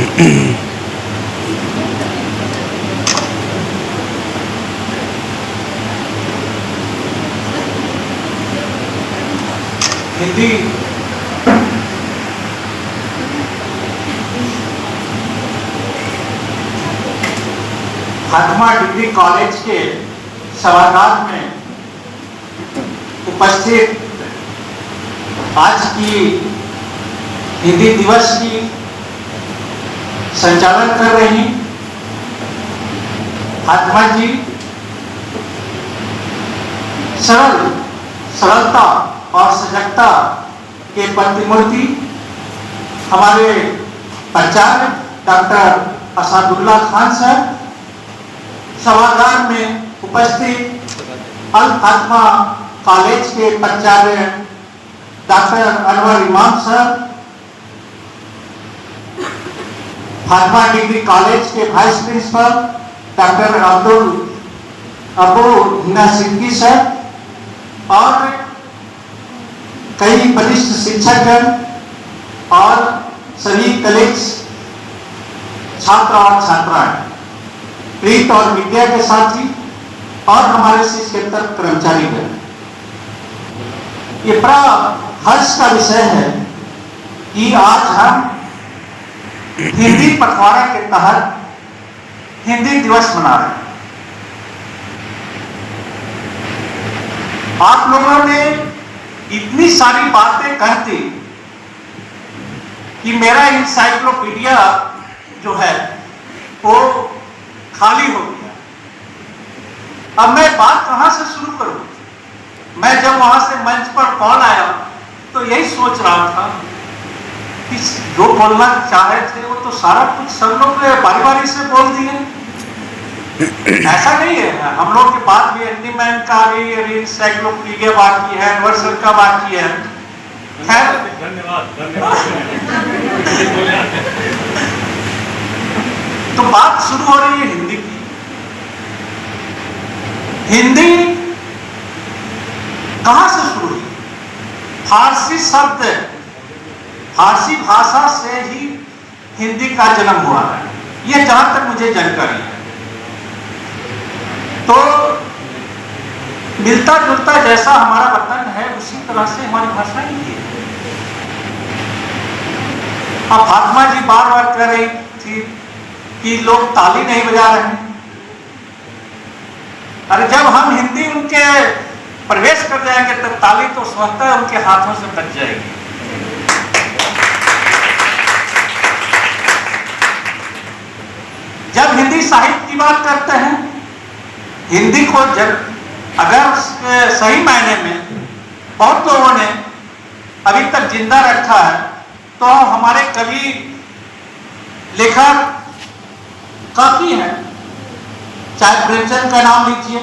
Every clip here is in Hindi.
हिंदी फातिमा डिग्री कॉलेज के सभागार में उपस्थित आज की हिंदी दिवस की संचालन कर रही फातिमा जी सरलता और सजगता के प्रतिमूर्ति हमारे प्राचार्य डॉक्टर असादुल्लाह खान साहब, सभागार में उपस्थित अल फातिमा कॉलेज के प्राचार्य doctor Anwar Imam sahab, Fatima degree college के vice principal doctor Abu Hina Siddiqui sahab और कई वरिष्ठ शिक्षकगण और सभी कॉलेज छात्र और छात्राएं, प्रिंट और मीडिया के साथी और हमारे शिक्षकेतर कर्मचारीगण, ये बड़ा हर्ष का विषय है कि आज हम हिंदी पखवाड़ा के तहत हिंदी दिवस मना रहे हैं। आप लोगों ने इतनी सारी बातें कह दी कि मेरा इंसाइक्लोपीडिया जो है वो खाली हो गया। अब मैं बात कहां से शुरू करूं? मैं जब वहां से मंच पर कॉल आया तो यही सोच रहा था कि जो बोलना चाहे थे वो तो सारा कुछ सब लोग बारी बारी से बोल दिए। ऐसा नहीं है, हम लोग के पास भी एंटीमैन का भी इंसाइक्लोपीडिया बाकी है, यूनिवर्सल का बाकी है। खैर धन्यवाद। तो बात शुरू हो रही है हिंदी की। हिंदी कहां से शुरू हुई? फारसी शब्द, फारसी भाषा से ही हिंदी का जन्म हुआ है, यह जहां तक मुझे जानकारी है। तो मिलता जुलता जैसा हमारा वतन है उसी तरह से हमारी भाषा ही है। अब फातिमा जी बार बार कह रही थी कि लोग ताली नहीं बजा रहे हैं। अरे जब हम हिंदी उनके प्रवेश कर जाएंगे तब ताली तो स्वतः उनके हाथों से बच जाएगी। जब हिंदी साहित्य की बात करते हैं, हिंदी को जब अगर सही मायने में बहुत लोगों ने अभी तक जिंदा रखा है तो हमारे कवि लेखक काफी हैं। चाहे प्रेमचंद का नाम लीजिए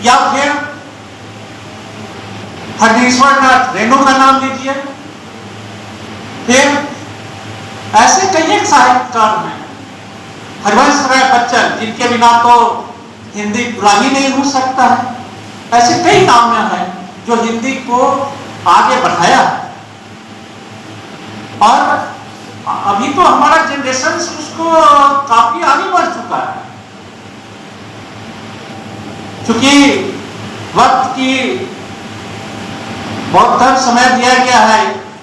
या फिर हरीश्वर नाथ रेणु का नाम लीजिए, फिर ऐसे कई साहित्यकार हैं, हरिवंश राय बच्चन जिनके बिना तो हिंदी पूरा ही नहीं हो सकता है। ऐसे कई नाम हैं जो हिंदी को आगे बढ़ाया है और अभी तो हमारा जनरेशन उसको काफी आगे बढ़ चुका है। क्योंकि वक्त की बहुत कम समय दिया गया है,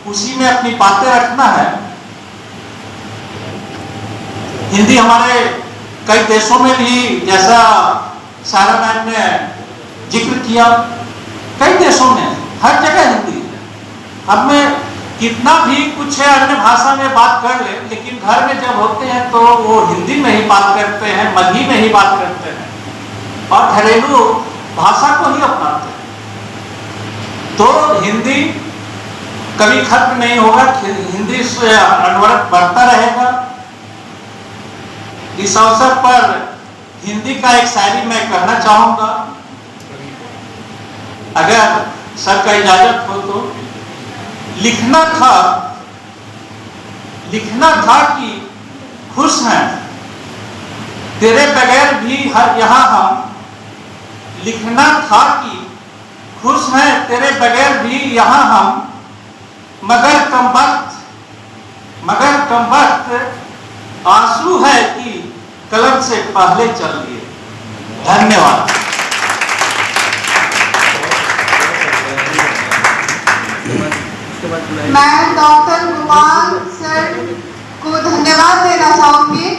उसी में अपनी बातें रखना है। हिंदी हमारे कई देशों में भी, जैसा सारा मैम ने जिक्र किया, कई देशों में हर जगह हिंदी है। हमें कितना भी कुछ है अन्य भाषा में बात कर ले, लेकिन घर में जब होते हैं तो वो हिंदी में ही बात करते हैं, मगही में ही बात करते हैं और घरेलू भाषा को ही अपनाते हैं। तो हिंदी कभी खत्म नहीं होगा, हिंदी से अनवरत बढ़ता रहेगा। इस अवसर पर हिंदी का एक शायरी मैं कहना चाहूंगा, अगर सर का इजाजत हो तो। लिखना था कि खुश हैं तेरे बगैर भी हर यहाँ हम। लिखना था कि खुश हैं तेरे बगैर भी यहाँ हम, मगर कम वक्त मगर कम वक्त आंसू है कि कलम से पहले चल दिए। धन्यवाद। मैं डॉक्टर गुमान सर को धन्यवाद देना चाहूंगी